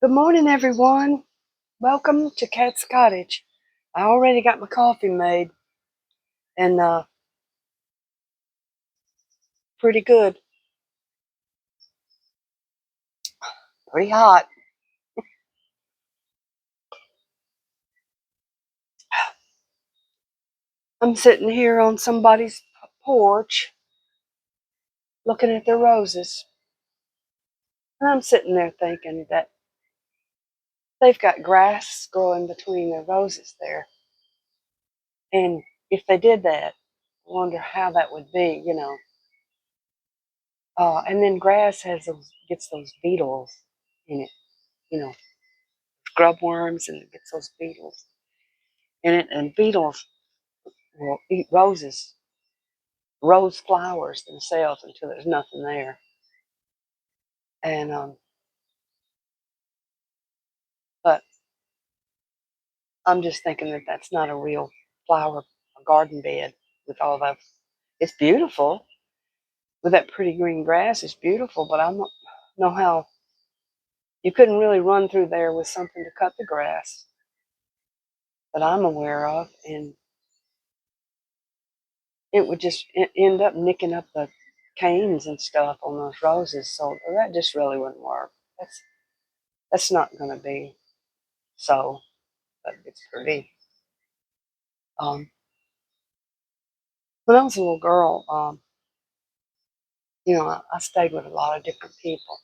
Good morning, everyone. Welcome to Cat's Cottage. I already got my coffee made and pretty good. Pretty hot. I'm sitting here on somebody's porch looking at their roses. And I'm sitting there thinking that they've got grass growing between their roses there. And if they did that, I wonder how that would be. And then grass gets those beetles in it, you know, scrub worms, and it gets those beetles in it. And beetles will eat rose flowers themselves until there's nothing there. And but I'm just thinking that that's not a real flower garden bed with all that. It's beautiful with that pretty green grass. It's beautiful, but I don't know how you couldn't really run through there with something to cut the grass that I'm aware of, and it would just end up nicking up the canes and stuff on those roses. So that just really wouldn't work. That's not going to be so. But it's pretty. Um, when I was a little girl, I stayed with a lot of different people,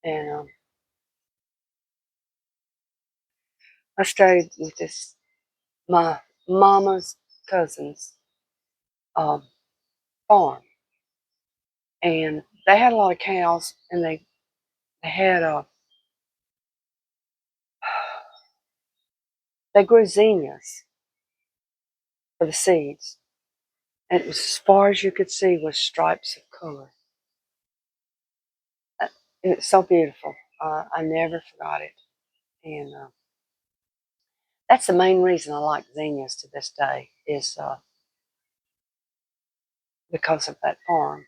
and I stayed with my mama's cousin's um, farm, and they had a lot of cows, and they had they grew zinnias for the seeds, and it was as far as you could see was stripes of color. Uh, It's so beautiful. I never forgot it, and that's the main reason I like zinnias to this day is because of that farm.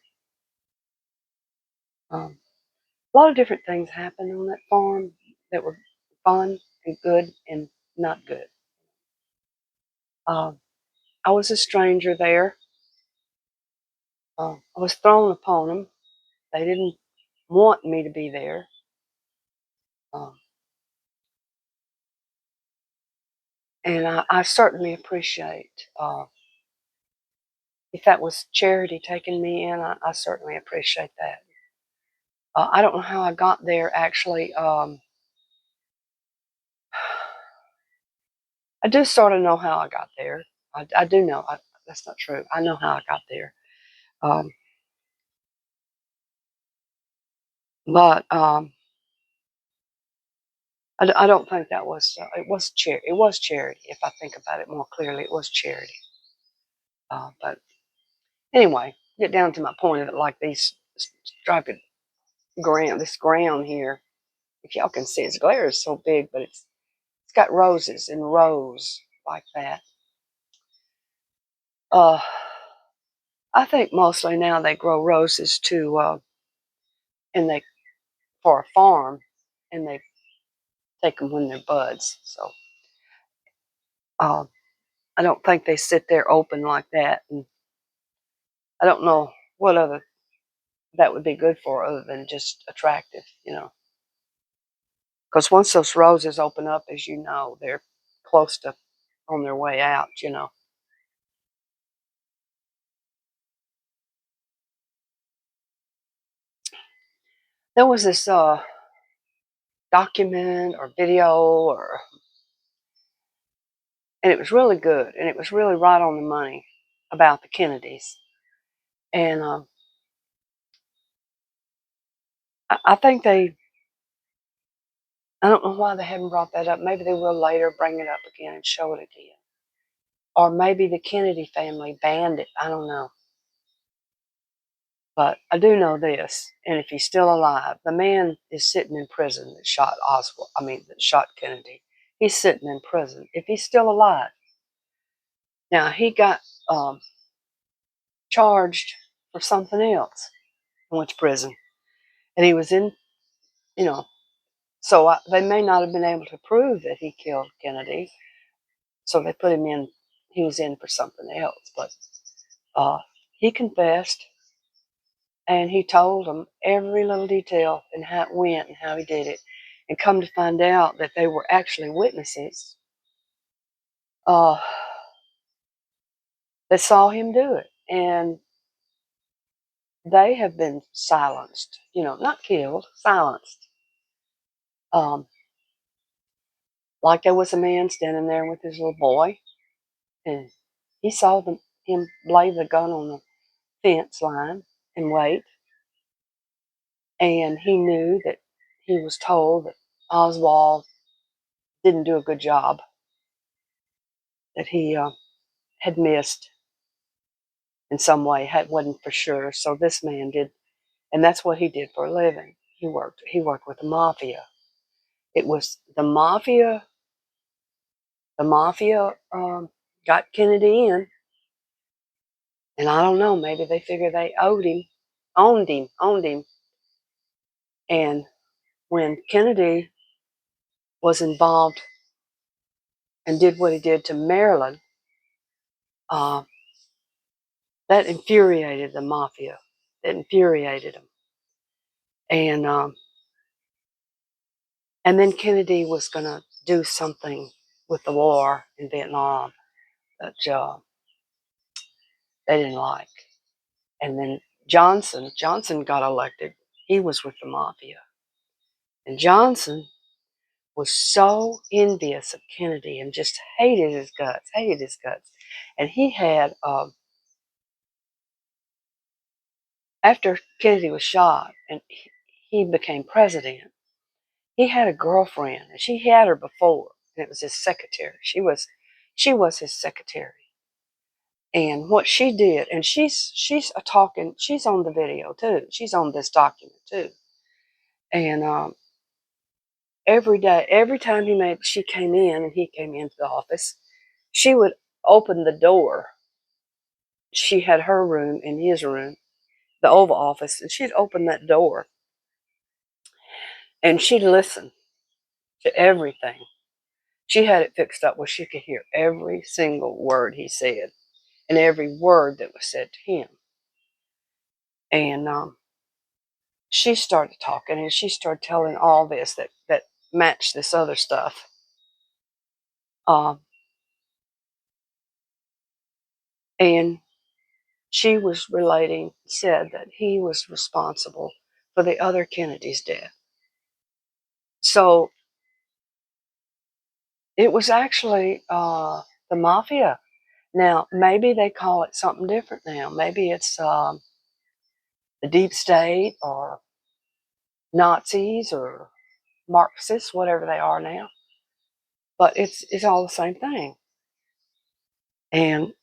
A lot of different things happened on that farm that were fun and good and not good. Um, I was a stranger there. I was thrown upon them. They didn't want me to be there. Um, and I certainly appreciate, if that was charity taking me in, I certainly appreciate that. I don't know how I got there actually. I do sort of know how I got there. I do know. That's not true. I know how I got there. Um, but I don't think that was it was charity. It was charity. If I think about it more clearly, it was charity. But anyway, get down to my point of it. Like these striped ground, this ground here. If y'all can see, its glare is so big, but it's got roses in rows like that. Uh, I think mostly now they grow roses and they for a farm, and they take them when they're buds. So uh, I don't think they sit there open like that. And I don't know what other that would be good for other than just attractive. Because once those roses open up, as you know, they're close to on their way out. There was this document or video, and it was really good, and it was really right on the money about the Kennedys. And I think I don't know why they haven't brought that up. Maybe they will later bring it up again and show it again. Or maybe the Kennedy family banned it. I don't know. But I do know this, and if he's still alive, the man is sitting in prison that shot Oswald. I mean, that shot Kennedy. He's sitting in prison. If he's still alive, now he got charged for something else and went to prison, and he was in, you know, So they may not have been able to prove that he killed Kennedy. So they put him in. He was in for something else, but he confessed, and he told them every little detail and how it went and how he did it. And come to find out that they were actually witnesses that saw him do it, and they have been silenced. Not killed, silenced. Like there was a man standing there with his little boy, and he saw him lay the gun on the fence line and wait. And he knew that he was told that Oswald didn't do a good job, that he had missed in some way, wasn't for sure. So this man did, and that's what he did for a living. He worked with the mafia. It was the mafia. The mafia got Kennedy in, and I don't know. Maybe they figured they owned him. And when Kennedy was involved and did what he did to Marilyn, uh, that infuriated the mafia. It infuriated them. And then Kennedy was going to do something with the war in Vietnam that they didn't like. And then Johnson got elected. He was with the mafia. And Johnson was so envious of Kennedy and just hated his guts. And he had, after Kennedy was shot and he became president, he had a girlfriend, and he had her before, and it was his secretary. She was his secretary. And what she did, and she's talking, she's on the video too. She's on this document too. And every day, every time she came in and he came into the office, she would open the door. She had her room and his room, the Oval Office, and she'd open that door and she'd listen to everything. She had it fixed up where she could hear every single word he said and every word that was said to him. And she started talking, and she started telling all this that matched this other stuff. And she was said that he was responsible for the other Kennedy's death. So it was actually the mafia. Now, maybe they call it something different now. Maybe it's the deep state or Nazis or Marxists, whatever they are now. But it's all the same thing. And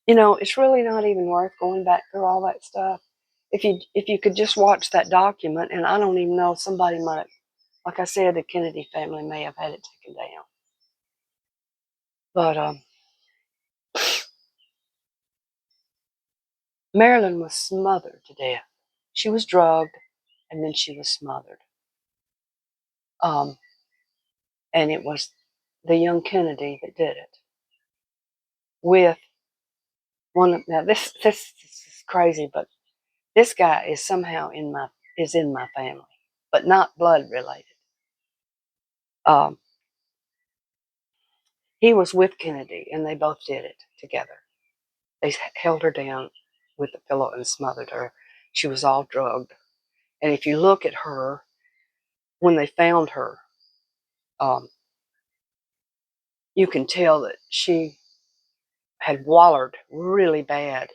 it's really not even worth going back through all that stuff. If you could just watch that document, and I don't even know, somebody might, like I said, the Kennedy family may have had it taken down. But Marilyn was smothered to death. She was drugged, and then she was smothered. And it was the young Kennedy that did it. With now this is crazy, but this guy is somehow in my family, but not blood related. He was with Kennedy, and they both did it together. They held her down with a pillow and smothered her. She was all drugged. And if you look at her, when they found her, you can tell that she had wallered really bad.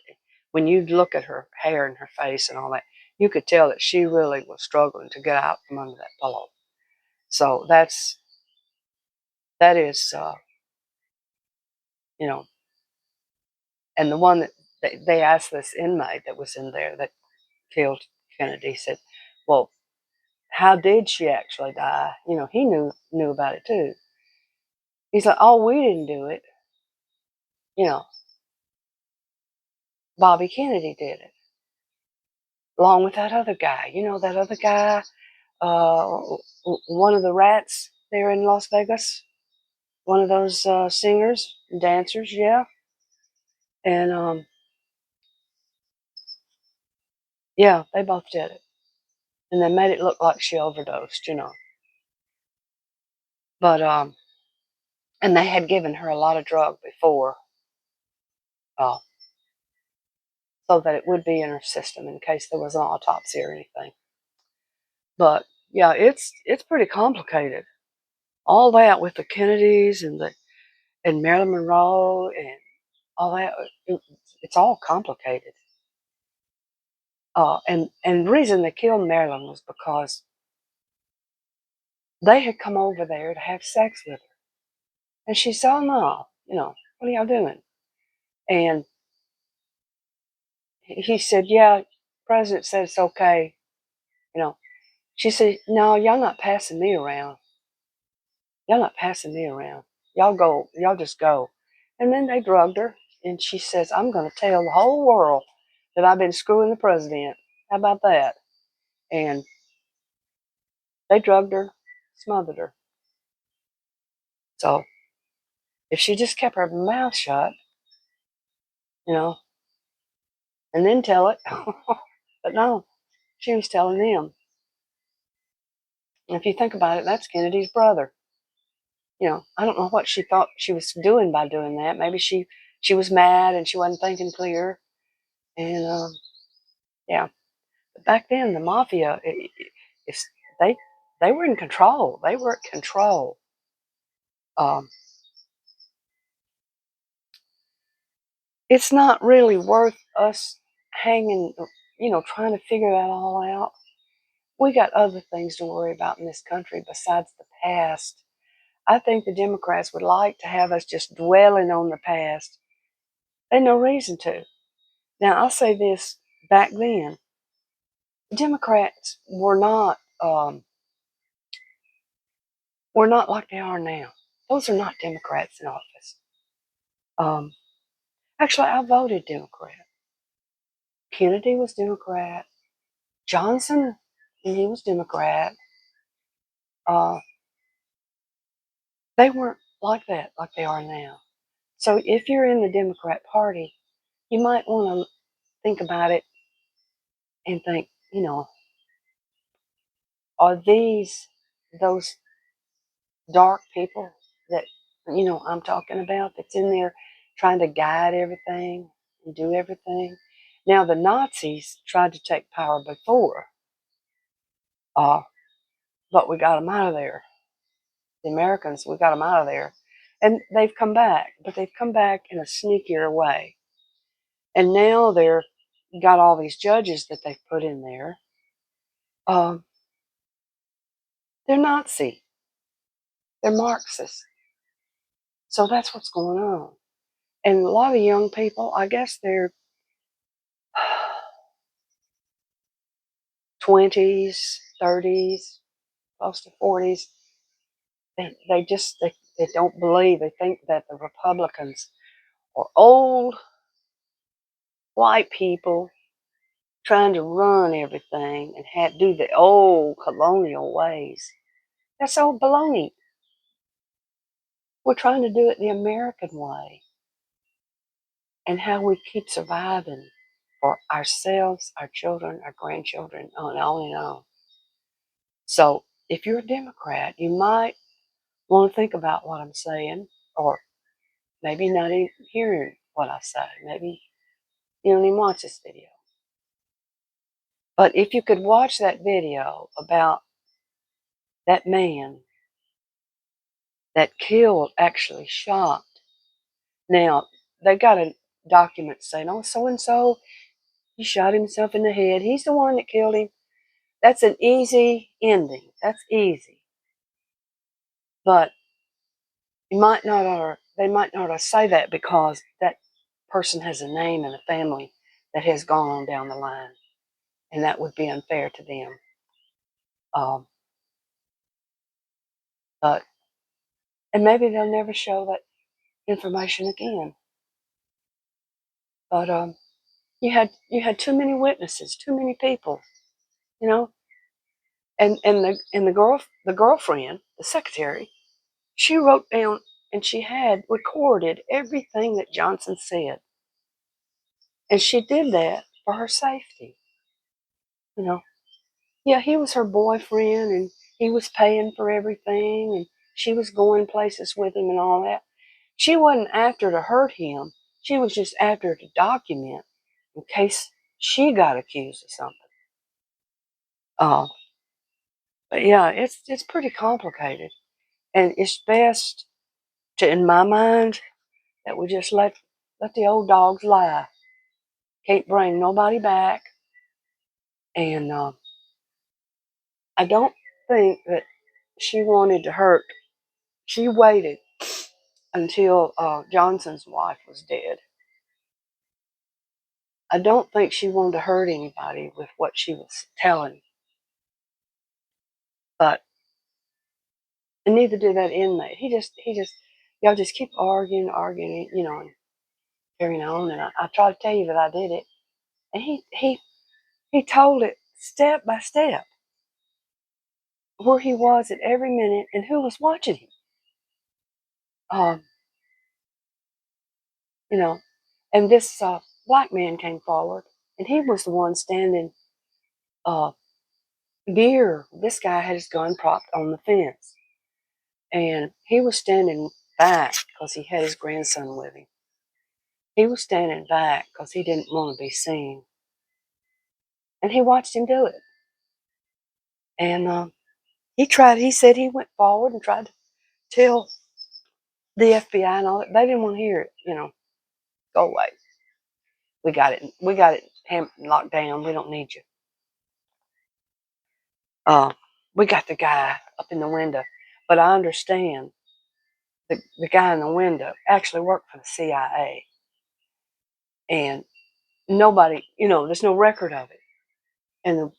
When you look at her hair and her face and all that, you could tell that she really was struggling to get out from under that pillow. So that is, and the one that they asked this inmate that was in there that killed Kennedy, said, well, how did she actually die? He knew about it too. He's like, oh, we didn't do it. Bobby Kennedy did it, along with that other guy. That other guy, one of the rats there in Las Vegas, one of those singers and dancers, yeah. And yeah, they both did it. And they made it look like she overdosed, you know. But, and they had given her a lot of drug before, uh, so that it would be in her system in case there was an autopsy or anything. But yeah, it's pretty complicated. All that with the Kennedys and Marilyn Monroe and all that, it's all complicated. And the reason they killed Marilyn was because they had come over there to have sex with her. And she said, "Oh, no, what are y'all doing?" And he said, "Yeah, President said it's okay, you know." She said, "No, y'all not passing me around. Y'all not passing me around. Y'all go, y'all just go." And then they drugged her, and she says, "I'm going to tell the whole world that I've been screwing the president. How about that?" And they drugged her, smothered her. So if she just kept her mouth shut, you know, and then tell it, but no, she was telling them. And if you think about it, that's Kennedy's brother. I don't know what she thought she was doing by doing that. Maybe she was mad and she wasn't thinking clear. And yeah, but back then the mafia, if they they were in control, they were at control. Um, it's not really worth us hanging, trying to figure that all out. We got other things to worry about in this country besides the past. I think the Democrats would like to have us just dwelling on the past. There's no reason to. Now, I'll say this, back then, Democrats were not like they are now. Those are not Democrats in office. Um, Actually, I voted Democrat. Kennedy was Democrat. Johnson, he was Democrat. Uh, they weren't like that, like they are now. So if you're in the Democrat Party, you might want to think about it and think, are these those dark people that I'm talking about, that's in there trying to guide everything and do everything? Now the Nazis tried to take power before, uh, but we got them out of there. The Americans, we got them out of there, and they've come back, but they've come back in a sneakier way. And now they're got all these judges that they've put in there. Um, they're Nazi. They're Marxist. So that's what's going on. And a lot of young people, I guess they're 20s, 30s, close to 40s. They don't believe. They think that the Republicans are old white people trying to run everything and do the old colonial ways. That's old baloney. We're trying to do it the American way, and how we keep surviving for ourselves, our children, our grandchildren, and on and on. So if you're a Democrat, you might want to think about what I'm saying, or maybe not even hearing what I say. Maybe you don't even watch this video. But if you could watch that video about that man that killed, actually shot. Now, they got a document saying, "Oh, so and so, he shot himself in the head. He's the one that killed him." That's an easy ending. That's easy. But they might not say that because that person has a name and a family that has gone on down the line, and that would be unfair to them. Um, but and maybe they'll never show that information again. But you had too many witnesses, too many people, you know. And the girlfriend, the secretary, she wrote down and she had recorded everything that Johnson said. And she did that for her safety. You know, yeah, he was her boyfriend and he was paying for everything and she was going places with him and all that. She wasn't after to hurt him. She was just after to document in case she got accused of something. Uh, but yeah, it's pretty complicated. And it's best to, in my mind, that we just let the old dogs lie. Can't bring nobody back. And I don't think that she wanted to hurt. She waited until Johnson's wife was dead. I don't think she wanted to hurt anybody with what she was telling, but and neither did that inmate. Y'all just keep arguing, and carrying on. And I try to tell you that I did it, and he told it step by step where he was at every minute and who was watching him. Um, you know, and this black man came forward, and he was the one standing uh, near. This guy had his gun propped on the fence, and he was standing back because he had his grandson with him. He was standing back because he didn't want to be seen, and he watched him do it. And he tried. He said he went forward and tried to tell the FBI and all that. They didn't want to hear it. Go away. We got it. We got it locked down. We don't need you. Uh, we got the guy up in the window, but I understand the guy in the window actually worked for the CIA, and nobody, there's no record of it. And the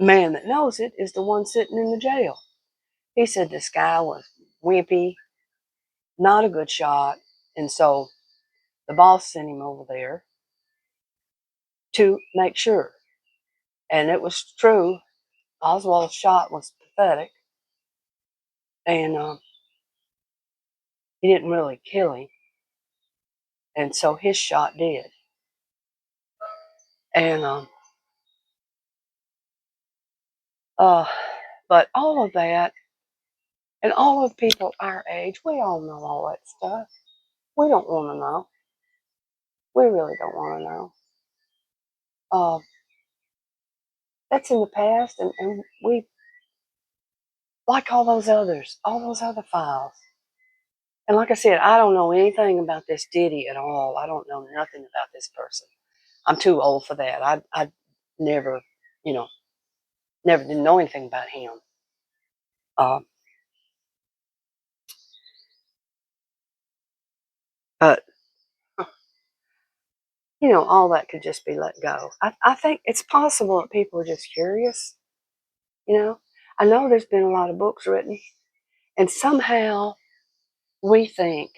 man that knows it is the one sitting in the jail. He said this guy was wimpy, not a good shot, and so the boss sent him over there to make sure. And it was true. Oswald's shot was pathetic, and he didn't really kill him, and so his shot did. And uh, but all of that, and all of people our age, we all know all that stuff. We don't want to know. We really don't want to know. Uh, that's in the past, and we, like all those other files. And like I said, I don't know anything about this Diddy at all. I don't know nothing about this person. I'm too old for that. I never, you know, never did know anything about him. Uh, but all that could just be let go. I think it's possible that people are just curious. You know, I know there's been a lot of books written, and somehow we think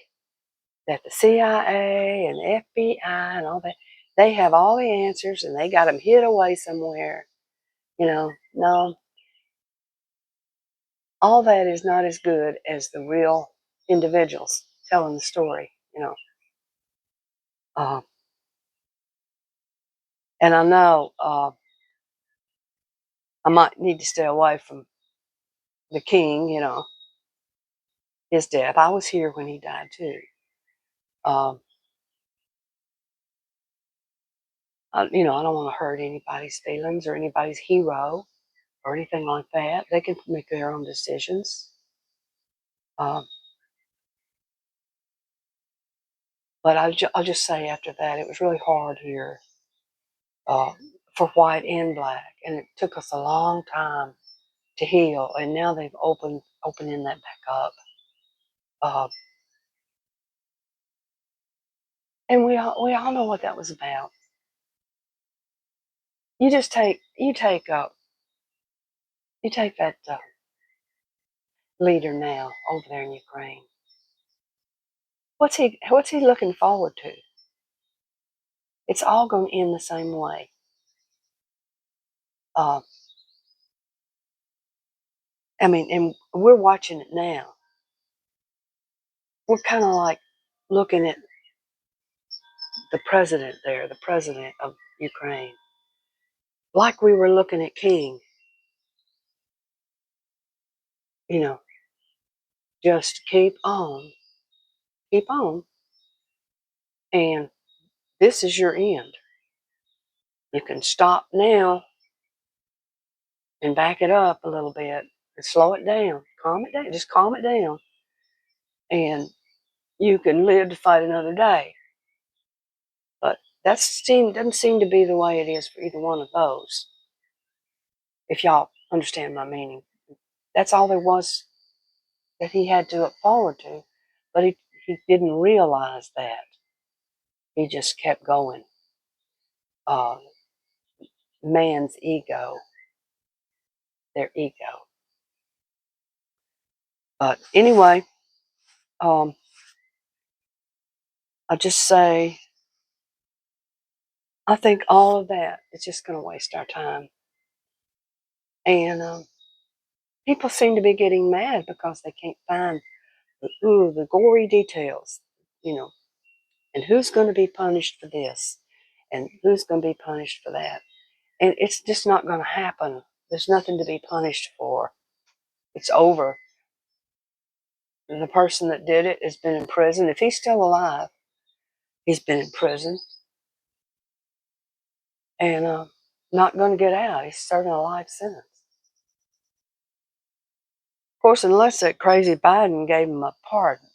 that the CIA and the FBI and all that, they have all the answers and they got them hid away somewhere. No, all that is not as good as the real individuals telling the story. Uh, and I know I might need to stay away from the king. His death. I was here when he died too. Um, I don't want to hurt anybody's feelings or anybody's hero or anything like that. They can make their own decisions. Um, but I'll just say after that, it was really hard here uh, for white and black, and it took us a long time to heal. And now they've opening that back up. Uh, and we all know what that was about. You take that leader now over there in Ukraine. What's he looking forward to? It's all going to end the same way. Uh, I mean, and we're watching it now. We're kind of like looking at the president there, the president of Ukraine, like we were looking at King. You know, just keep on, and this is your end. You can stop now and back it up a little bit and slow it down, calm it down, just calm it down, and you can live to fight another day. But doesn't seem to be the way it is for either one of those. If y'all understand my meaning, that's all there was that he had to look forward to, but he didn't realize that. He just kept going. Uh, Man's ego, their ego. But anyway, I just say, I think all of that is just going to waste our time. And people seem to be getting mad because they can't find the gory details, you know, and who's going to be punished for this, and who's going to be punished for that. And it's just not going to happen. There's nothing to be punished for. It's over. And the person that did it has been in prison. If he's still alive, he's been in prison and not going to get out. He's serving a life sentence. Of course, unless that crazy Biden gave him a pardon.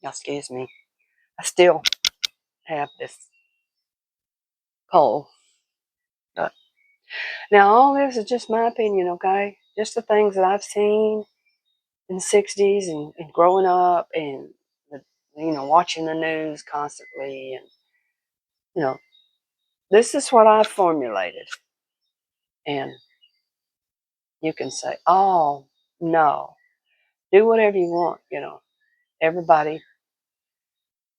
Excuse me. I still have this cold. But now, all this is just my opinion, okay? Just the things that I've seen in the 60s and growing up and, watching the news constantly. And, this is what I've formulated. And you can say, oh, no, do whatever you want. Everybody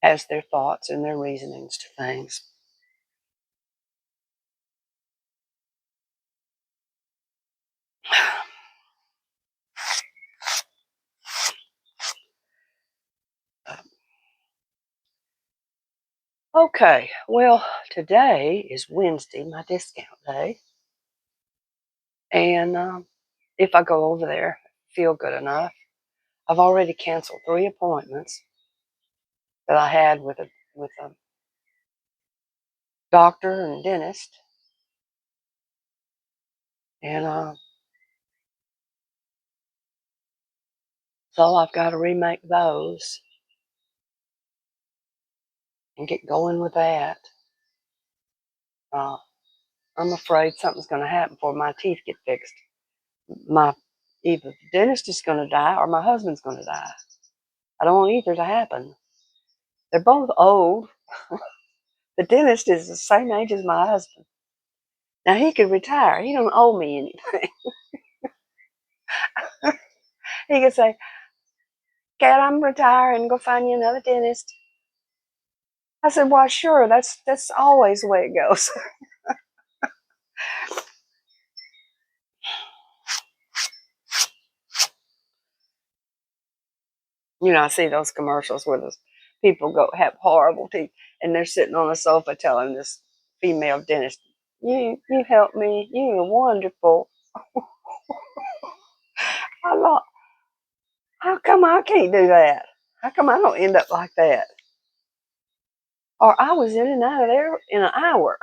has their thoughts and their reasonings to things. Okay, well, today is Wednesday, my discount day. And if I go over there, feel good enough, I've already canceled 3 appointments that I had with a doctor and dentist. And so I've got to remake those and get going with that. I'm afraid something's going to happen before my teeth get fixed. Either the dentist is going to die or my husband's going to die. I don't want either to happen. They're both old. The dentist is the same age as my husband. Now he could retire. He don't owe me anything. He could say, "Cat, I'm retiring and go find you another dentist." I said, "Well, sure. That's always the way it goes." I see those commercials where those people go have horrible teeth, and they're sitting on a sofa telling this female dentist, "You help me. You're wonderful." I thought, how come I can't do that? How come I don't end up like that? Or I was in and out of there in an hour.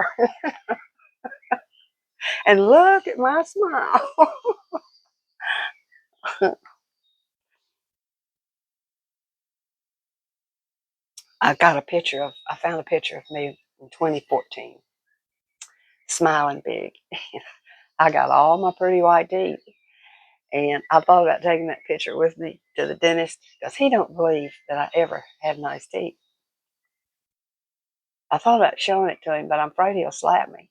And look at my smile. I found a picture of me in 2014, smiling big. I got all my pretty white teeth. And I thought about taking that picture with me to the dentist because he don't believe that I ever had nice teeth. I thought about showing it to him, but I'm afraid he'll slap me.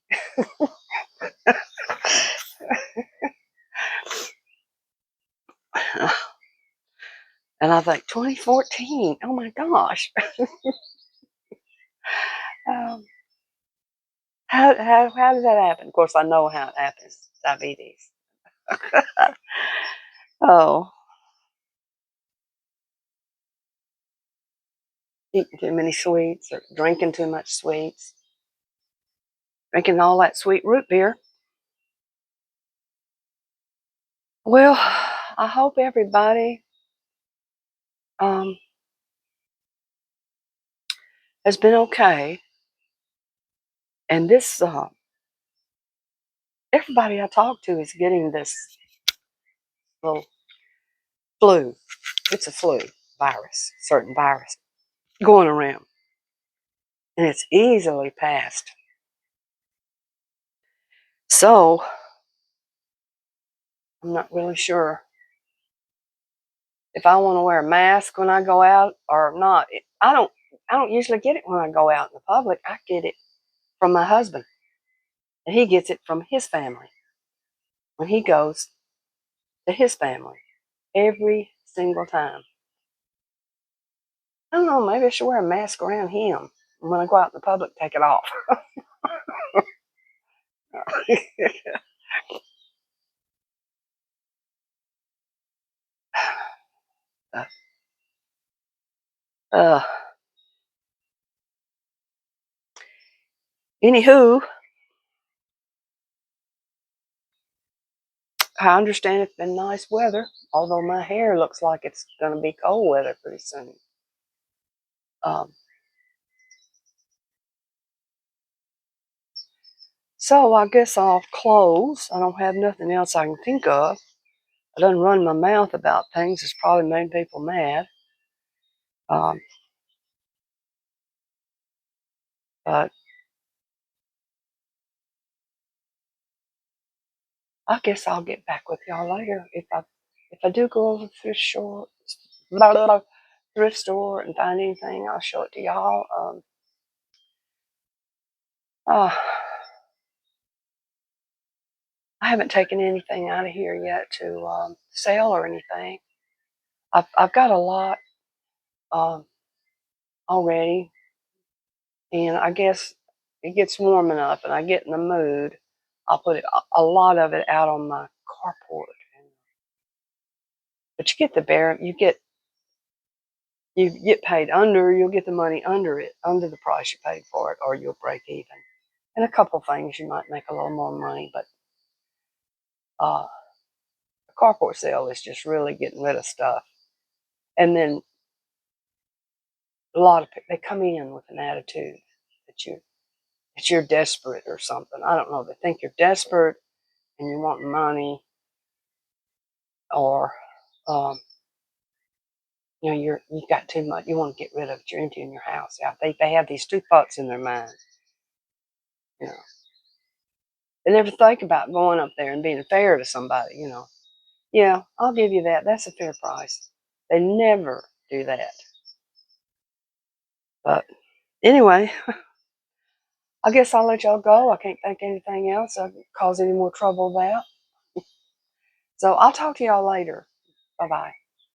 And I think 2014, oh my gosh. um, How did that happen? Of course, I know how it happens. Diabetes. Oh, eating too many sweets or drinking too much sweets, drinking all that sweet root beer. Well, I hope everybody um, has been okay. And this, everybody I talk to is getting this little flu. It's a flu virus, certain virus going around, and it's easily passed. So I'm not really sure if I want to wear a mask when I go out or not. I don't usually get it when I go out in the public. I get it from my husband, and he gets it from his family when he goes to his family every single time. I don't know, maybe I should wear a mask around him. And when I go out in the public, take it off. uh, Anywho, I understand it's been nice weather, although my hair looks like it's going to be cold weather pretty soon. Um, so I guess I'll close. I don't have nothing else I can think of. I done run my mouth about things that's probably made people mad. Um, but I guess I'll get back with y'all later if I do go over to the thrift store and find anything. I'll show it to y'all. Uh, I haven't taken anything out of here yet to sell or anything. I've got a lot um, already, and I guess it gets warm enough and I get in the mood, I'll put a lot of it out on my carport. But you get the bare, you get paid under, you'll get the money under it, under the price you paid for it, or you'll break even. And a couple things you might make a little more money, but uh, a carport sale is just really getting rid of stuff. And then a lot of people, they come in with an attitude that you're desperate or something. I don't know. They think you're desperate and you want money, or you got too much. You want to get rid of it. You're emptying your house out. They have these two thoughts in their mind. You know, they never think about going up there and being fair to somebody. Yeah, I'll give you that. That's a fair price. They never do that. But anyway, I guess I'll let y'all go. I can't think of anything else I can cause any more trouble about. So I'll talk to y'all later. Bye bye.